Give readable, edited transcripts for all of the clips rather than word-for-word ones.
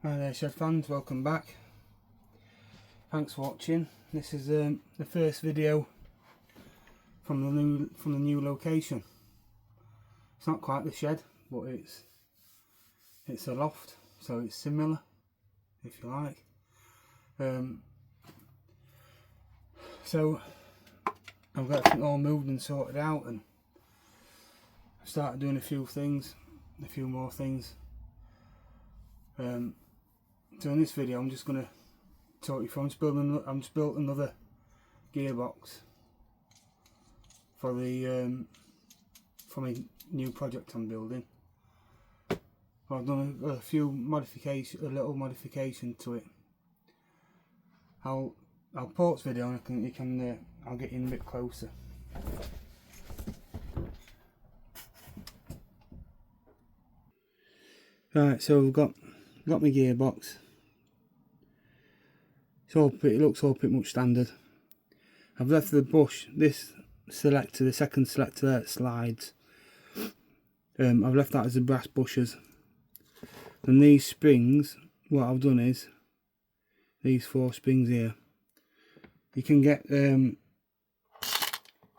Hi there shed fans, welcome back. Thanks for watching. This is the first video from the new location. It's not quite the shed, but it's a loft, so it's similar, if you like. So I've got everything all moved and sorted out, and I started doing a few more things. So in this video I'm just going to talk you through. I'm just built another gearbox for my new project I'm building. I've done a little modification to it. I'll pause video and I'll get in a bit closer. Right, so we've got my gearbox. It looks all pretty much standard. I've left the bush, this selector, the second selector there that slides. I've left that as the brass bushers. And these springs, what I've done is, these 4 springs here, you can get,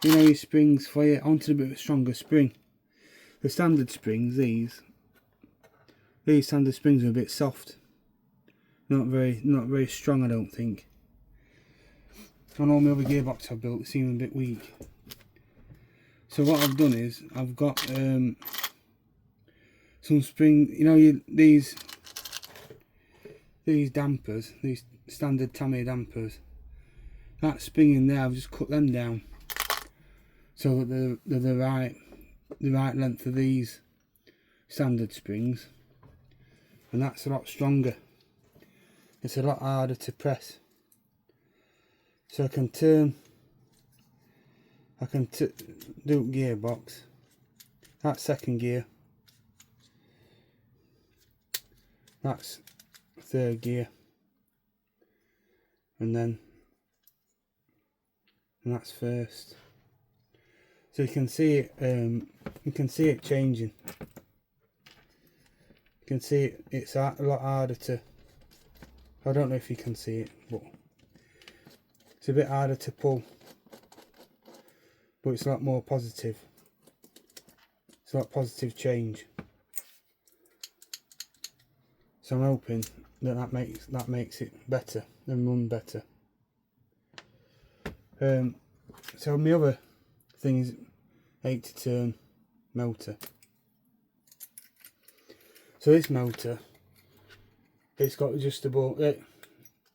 your springs for you onto a bit of a stronger spring. The standard springs, these standard springs are a bit soft. Not very strong, I don't think. On all my other gearbox I've built, they seem a bit weak. So what I've done is I've got some spring. These dampers, these standard Tamiya dampers. That spring in there, I've just cut them down so that they're the right length of these standard springs, and that's a lot stronger. It's a lot harder to press. So I can do gearbox. That's second gear. That's third gear. And that's first. So you can see it. You can see it changing. You can see it's a lot harder to. I don't know if you can see it, but it's a bit harder to pull, but it's a lot more positive. It's a lot positive change. So I'm hoping that makes it better and run better. So my other thing is 80 turn motor. So this motor, it's got adjustable.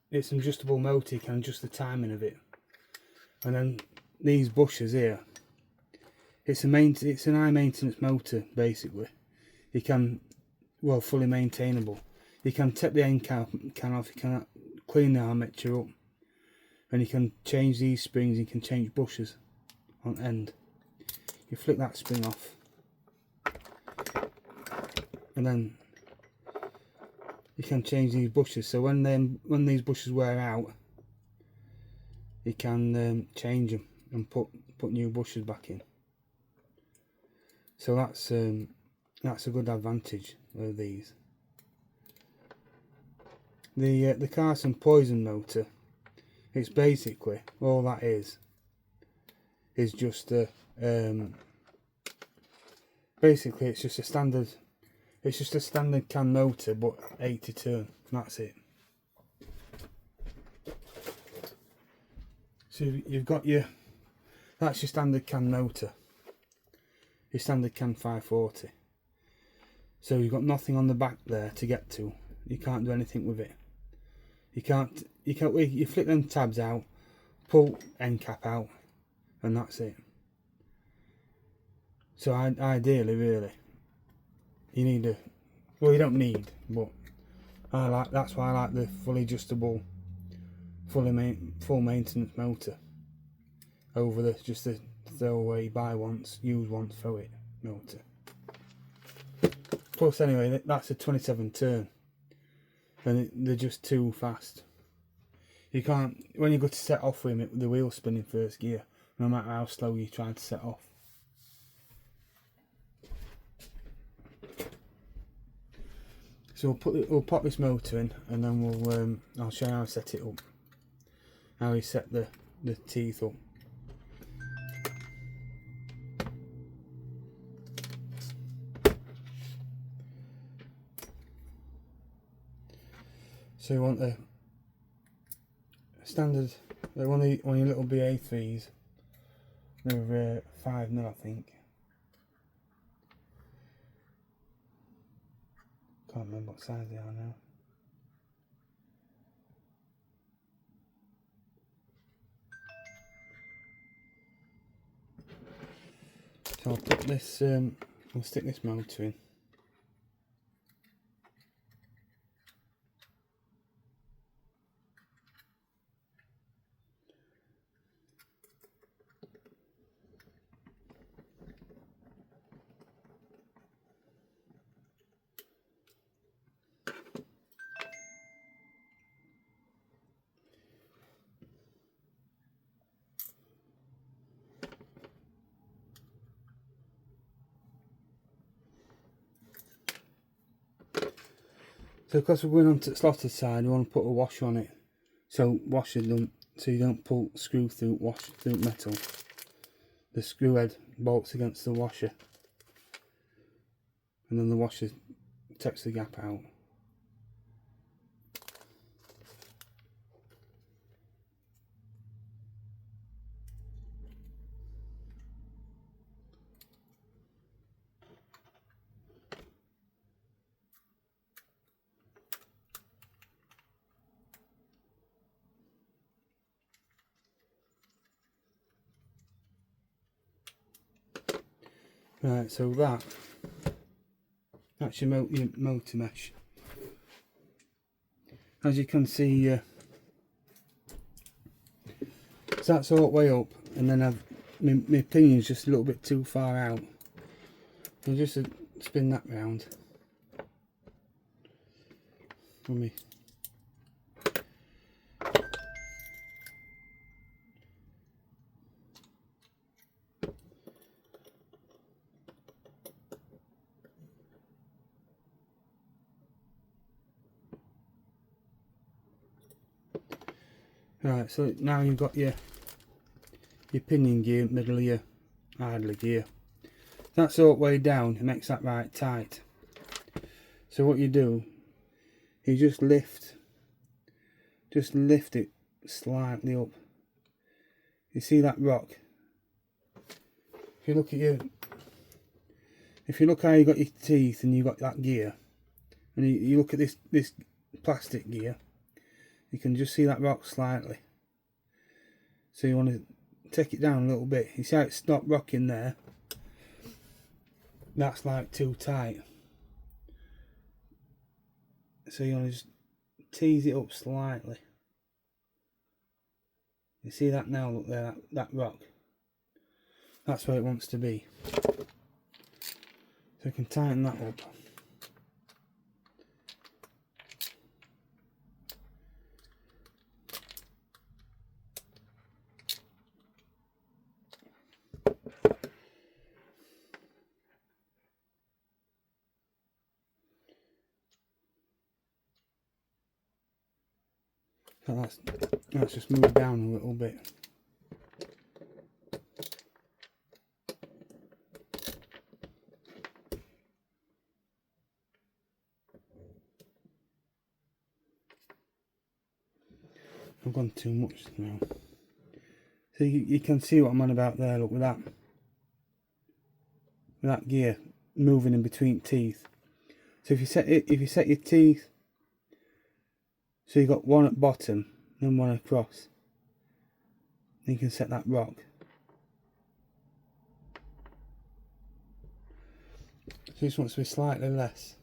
It's an adjustable motor. You can adjust the timing of it. And then these bushers here. It's an high maintenance motor basically. You can, fully maintainable. You can take the end can off. You can clean the armature up, and you can change these springs. You can change bushers on end. You flick that spring off, and then you can change these bushers. So when these bushers wear out, you can change them and put new bushers back in. So that's a good advantage of these. The Carson Poison motor, it's basically all that is just a basically it's just a standard. It's just a standard can motor, but 80 turn. That's it. So you've got that's your standard can motor. Your standard can 540. So you've got nothing on the back there to get to. You can't do anything with it. You flick them tabs out, pull end cap out, and that's it. So ideally, really, you need you don't need, but that's why I like the fully adjustable, full maintenance motor over just the throwaway, buy once, use once, throw it motor. Plus, anyway, that's a 27 turn, and they're just too fast. You can't, when you go to set off with them, the wheel's spinning first gear, no matter how slow you try to set off. So we'll pop this motor in, and then I'll show you how I set it up, how we set the teeth up. So you want a standard, one of your little BA3s. They're 5mm, I think. Can't remember what size they are now. So I'll put this, I'll stick this motor in. So because we're going on to the slotted side, we want to put a washer on it. So so you don't pull screw through metal. The screw head bolts against the washer, and then the washer takes the gap out. Right, so that's your motor mesh. As you can see, so that's all the way up, and then my pinion's just a little bit too far out. So just spin that round for me. Right, so now you've got your pinion gear, middle of your idler gear. That's all the way down. It makes that right tight. So what you do, you just lift it slightly up. You see that rock? If you look how you got your teeth and you got that gear, and you look at this plastic gear, you can just see that rock slightly. So you want to take it down a little bit. You see how it stopped rocking there? That's like too tight. So you want to just tease it up slightly. You see that now? Look there, that rock. That's where it wants to be. So you can tighten that up. So let's just move down a little bit. I've gone too much now. So you can see what I'm on about there. Look, with that gear moving in between teeth. So if you set your teeth, so you've got one at bottom, then one across, then you can set that rock. So this wants to be slightly less.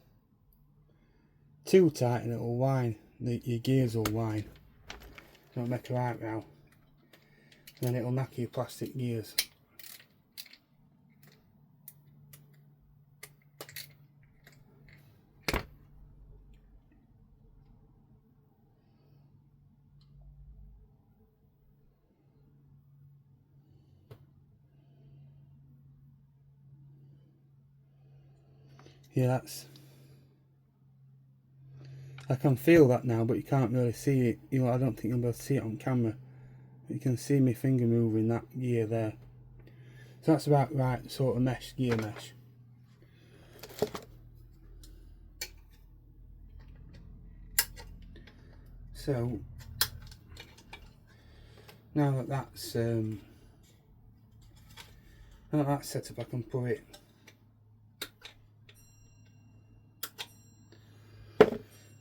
Too tight and it'll whine. Your gears will whine. Don't make a right row. Then it'll knack your plastic gears. Yeah, I can feel that now, but you can't really see it. You know, I don't think you'll be able to see it on camera. You can see my finger moving that gear there. So that's about right sort of mesh, gear mesh. So now that that's set up, I can put it.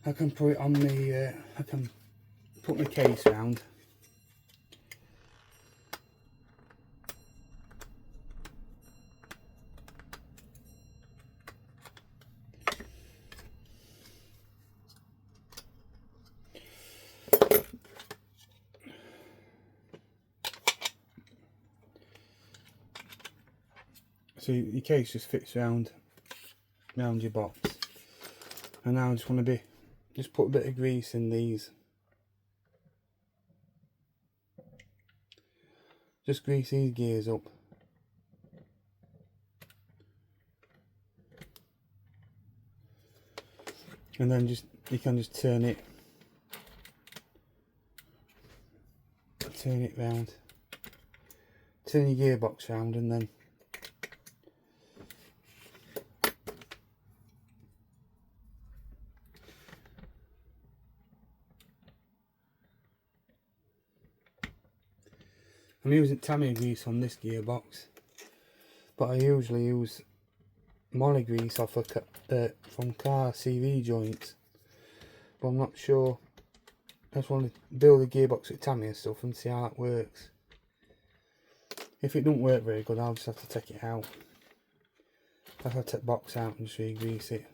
I can put it on the. I can put my case round. So your case just fits round your box, and now I just want to just put a bit of grease in these. Just grease these gears up. And then you can just turn it round. Turn your gearbox round, and then I'm using Tamiya grease on this gearbox, but I usually use moly grease off from car CV joints, but I'm not sure. I just want to build a gearbox with Tamiya stuff and see how that works. If it don't work very good, I'll just have to take it out. I'll have to take the box out and just re-grease it.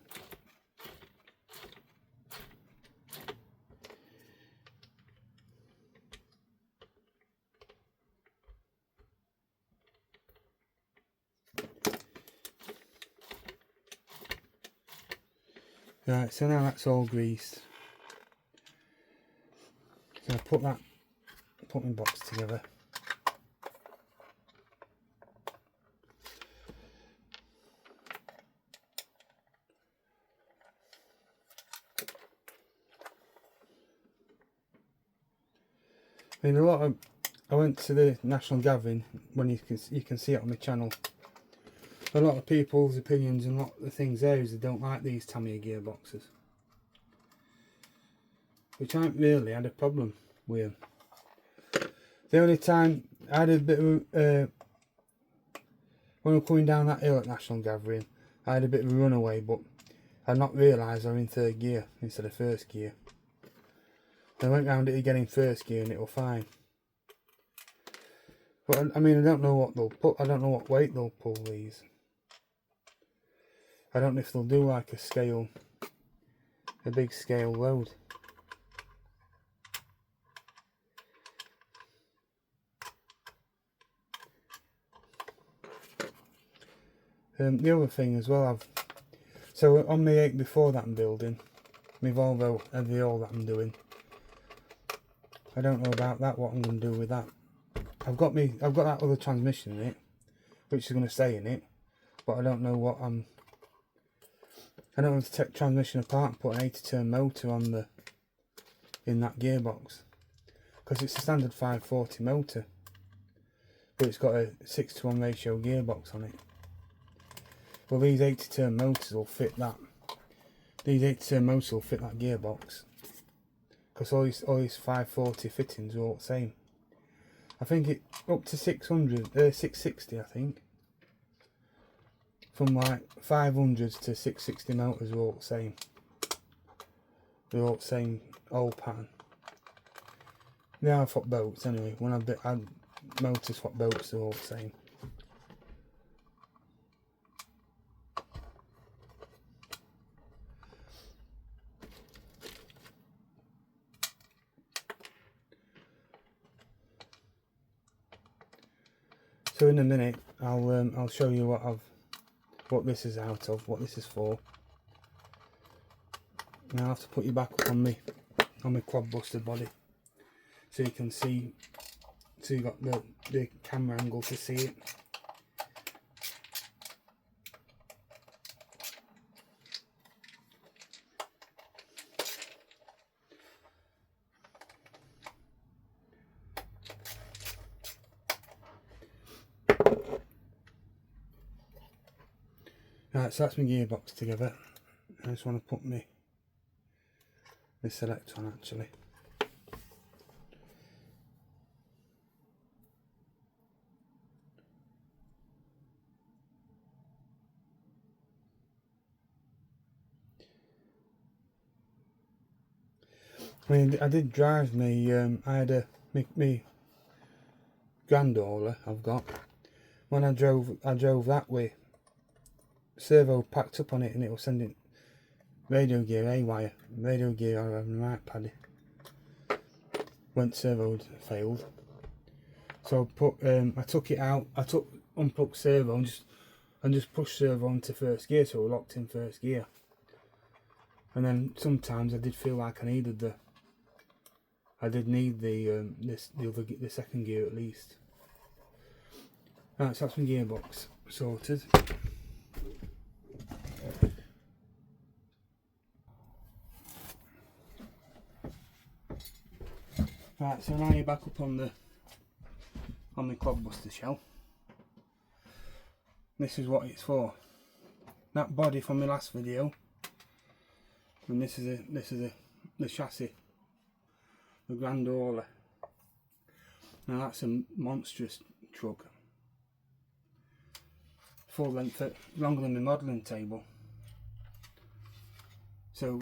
Right, so now that's all greased. So I put my box together. I mean, I went to the national gathering, when you can see it on my channel. A lot of people's opinions and a lot of the things there is they don't like these Tamiya gearboxes, which I haven't really had a problem with. The only time I had a bit of when I was coming down that hill at national gathering, I had a bit of a runaway, but I'd not realised I was in third gear instead of first gear. I went round it again in first gear and it was fine. But I mean, I don't know what they'll put. I don't know what weight they'll pull these. I don't know if they'll do like a big scale load. The other thing as well, so on my 8 before that I'm building, my Volvo LVO that I'm doing, I don't know about that, what I'm going to do with that. I've got that other transmission in it, which is going to stay in it, but I don't know what I don't want to take transmission apart and put an 80 turn motor in that gearbox, because it's a standard 540 motor, but it's got a 6:1 ratio gearbox on it. Well, these 80 turn motors will fit that. These 80 turn motors will fit that gearbox, because all these 540 fittings are all the same. I think it up to 660, I think. From like 500s to 660 motors are all the same. They're all the same old pattern. They are for boats anyway. When I had motors for boats, they're all the same. So in a minute, I'll show you what this is out of, what this is for. Now I have to put you back up on my quad busted body, so you can see. So you got the camera angle to see it. Right, so that's my gearbox together. I just want to put my selector on actually. I mean, I did drive me. I had me Grand Hauler I've got. When I drove that way. Servo packed up on it, and it was sending radio gear A-wire, radio gear on my iPad. When servo failed, so I took it out. I unplugged servo and just pushed servo into first gear, so we're locked in first gear. And then sometimes I did feel like I did need the second gear at least. Right, so that's my gearbox sorted. Right, so now you're back up on the clodbuster shell. This is what it's for. That body from my last video, and this is the chassis, the Grand Hauler. Now that's a monstrous truck, full length, longer than my modelling table. So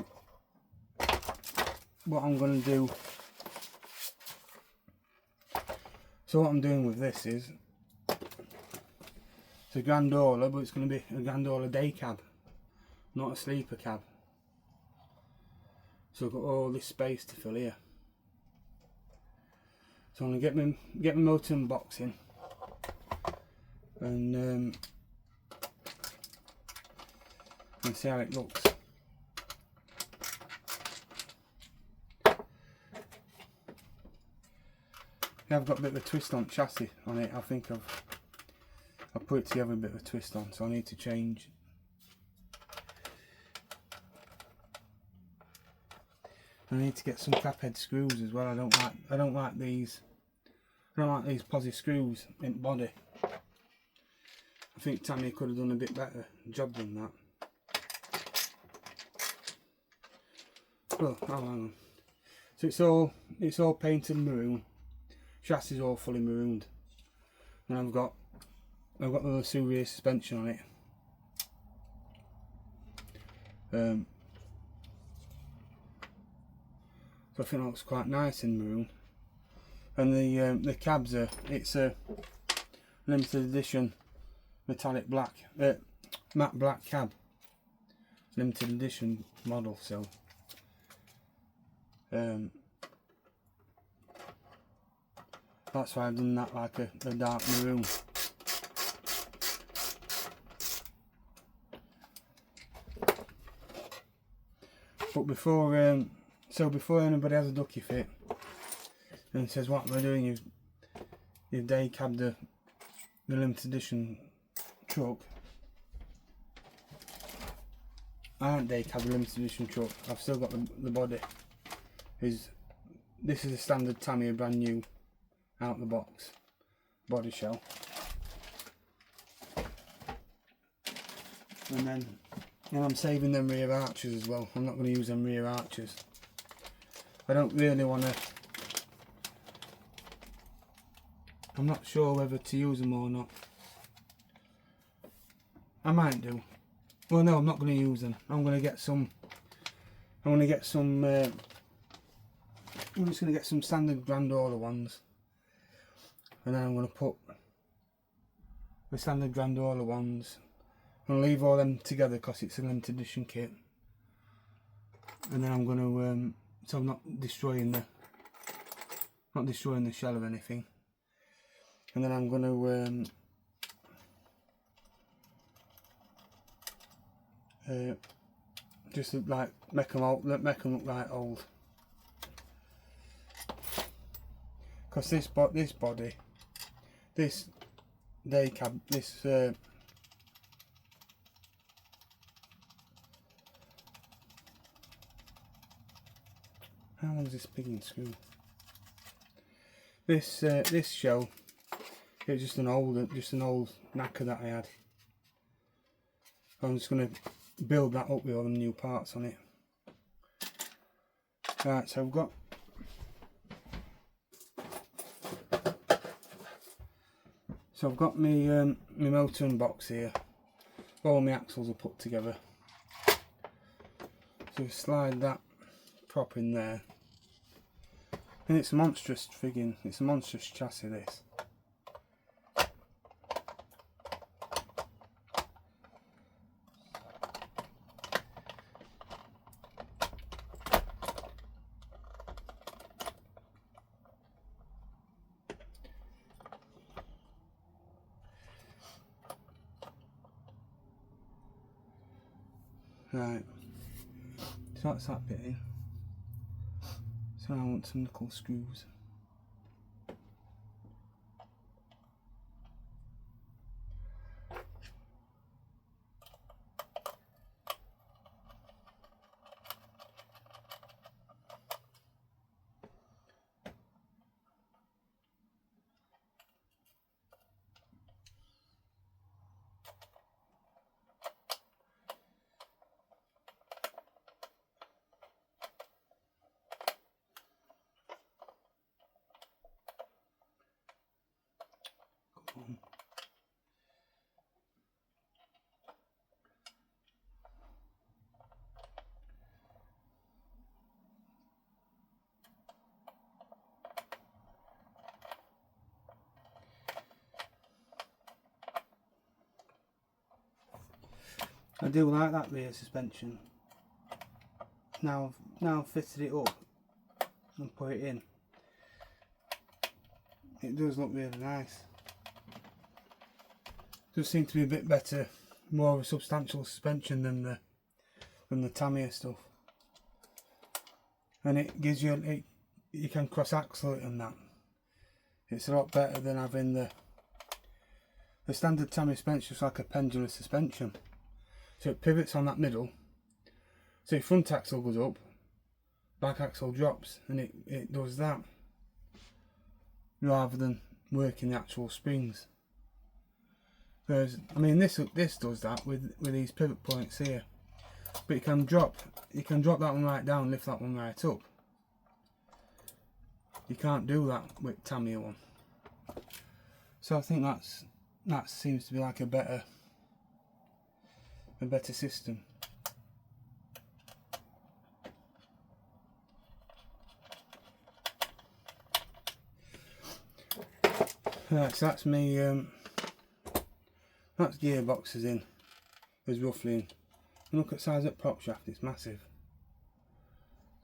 what I'm going to do. So what I'm doing with this is, it's a Grand Hauler, but it's going to be a Grand Hauler day cab, not a sleeper cab. So I've got all this space to fill here. So I'm going to get my motor unboxing and see how it looks. I've got a bit of a twist on chassis on it. I think I've put it together a bit of a twist on, so I need to change. I need to get some cap head screws as well. I don't like these posi screws in body. I think Tammy could have done a bit better job than that. Oh, hang on. So it's all painted maroon. Chassis is all fully marooned, and I've got the Lasso rear suspension on it. So I think it looks quite nice in maroon. And the cabs it's a limited edition metallic black, matte black cab, limited edition model. So that's why I've done that like a dark maroon. But before anybody has a ducky fit and says what am I doing, you've day cabbed the limited edition truck. I haven't day cabbed the limited edition truck. I've still got the body. This is a standard Tamiya, brand new, out the box body shell. And then I'm saving them rear arches as well. I'm not going to use them rear arches. I don't really want to. I'm not sure whether to use them or not. I might do. Well, no, I'm not going to use them. I'm going to get some. I'm just going to get some standard Grand Hauler ones, and then I'm going to put the standard Grand Hauler ones. I'm going to leave all them together because it's a limited edition kit, and then I'm going to so I'm not destroying the shell or anything, and then I'm going to just like make them look like old. Because this body, this day cab, this how long is this pigging screw? This shell, it was just an old knacker that I had, I'm just going to build that up with all the new parts on it. Right, so I've got my motor and box here. All my axles are put together. So slide that prop in there. And it's a monstrous friggin', it's a monstrous chassis this. Right, so that's that bit in. So now I want some knuckle screws. I do like that rear suspension. Now I've fitted it up and put it in. It does look really nice. Does seem to be a bit better, more of a substantial suspension than the Tamiya stuff. And it gives you, you can cross axle it and that. It's a lot better than having the standard Tamiya suspension. Is like a pendulum suspension. So it pivots on that middle. So your front axle goes up, back axle drops, and it does that. Rather than working the actual springs. Whereas, I mean, this does that with these pivot points here. But you can drop that one right down, lift that one right up. You can't do that with Tamiya one. So I think that seems to be like a better system. Right, so that's me. That's gearboxes in. There's roughly in. And look at the size of that prop shaft. It's massive.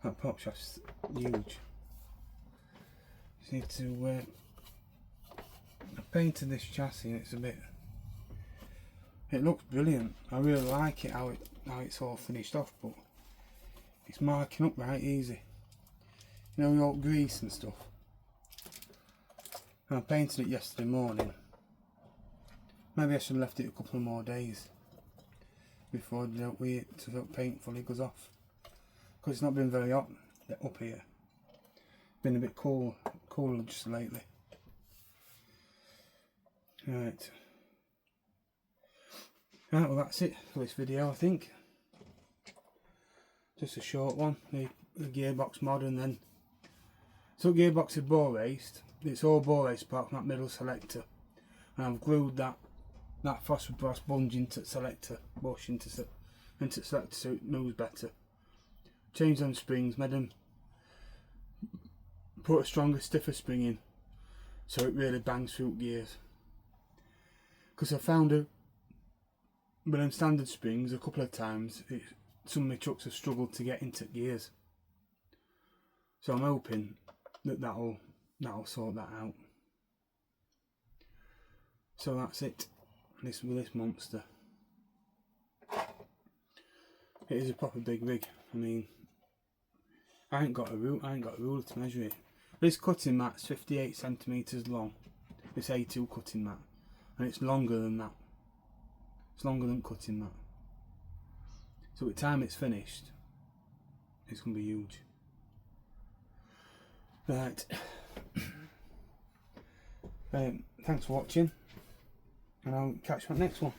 That prop shaft's huge. Just need to. I painted this chassis and it's a bit. It looks brilliant. I really like it how it's all finished off, but it's marking up right easy. You know, all grease and stuff. And I painted it yesterday morning. Maybe I should have left it a couple of more days before I dealt with it so that paint fully goes off. Because it's not been very hot up here. It's been a bit cooler just lately. Right. Right, well that's it for this video, I think. Just a short one, the gearbox mod, and then so gearbox is bore raced. It's all bore raced apart from that middle selector, and I've glued that phosphor brass bunge into the selector bush into the selector so it moves better. Changed them springs, made them put a stronger, stiffer spring in so it really bangs through gears. Because I found with them standard springs a couple of times some of my trucks have struggled to get into gears. So I'm hoping that'll sort that out. So that's it. With this monster. It is a proper big rig. I mean, I ain't got a ruler to measure it. This cutting mat's 58 centimeters long. This A2 cutting mat, and it's longer than that. It's longer than cutting mat. So by the time it's finished, it's gonna be huge. Right. Thanks for watching, and I'll catch you on the next one.